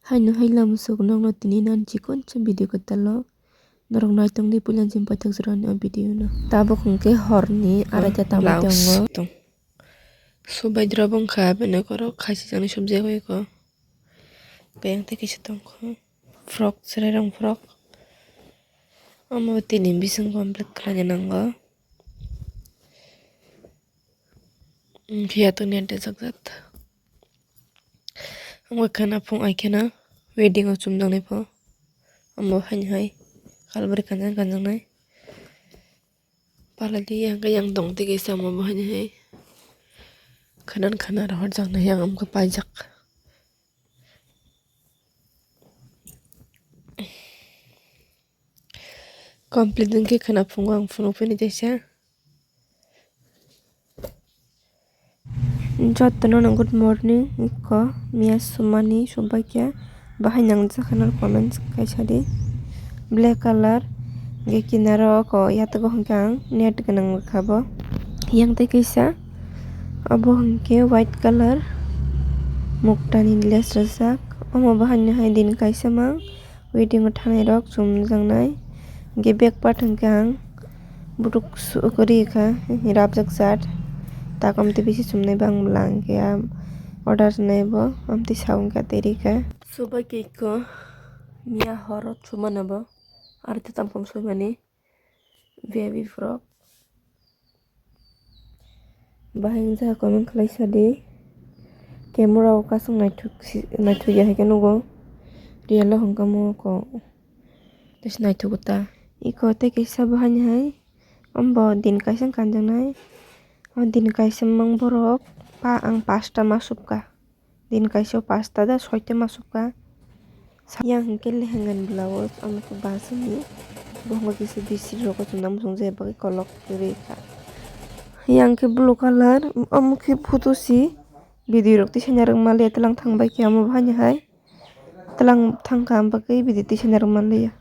Hainu haila musuk nong no tini nan chikon cha video katalo norong naitong di pulan jim patak zuran o video no tabo kongke horni arata tamu tongo subai drabong kha bene koro khasi jani subje koi ko bayang te kisi tongko frog serai rong frog amo tini bising komplit khalanya nango kia to niente sakjat amo kana pung aikena wedding o chumjang nai po amo hain hai kalbari kanjang kanjang nai paladi yang yang dong te kisa amo hain hai kanan kanan hor jang nai yang amko pajak komplit dengke kana pung ang phone open jaisa Jottono good morning iko Mia Sumani Subakya bahai nang jakhanar comments kaisadi black color ge kinaro ko yatago hangkang net ganang khabo yang te kaisa abo hangke white color muktani less rajak omo bahai hai din kaisa mang wedding o thanai rok chumjangnai ge back part hangkang butuk sukori kha rabjak chat takom te bisi sumnai bang lang ya order nai bo amti saung ka terika suba ke ko mia horo chumana bo arti tampom sumani baby frog bahing ja komen khlai sadi camera o kasung nai thu ya hekeno go real hongkamo ko tes nai thu ta iko te kisa bahani hai ambo din kaisang kanjang nai din kaisa mang borok pa ang pasta masukka din kaisa pasta da soita masukka yang hingke lehengan blouse amko basini bongo kisi bisir roko chundam sungje bagi kolok reka yang ke blue color amke photo si video rok ti senarang male telang thangbai ki amo bhani hai telang thangka bagi video ti senarang male ya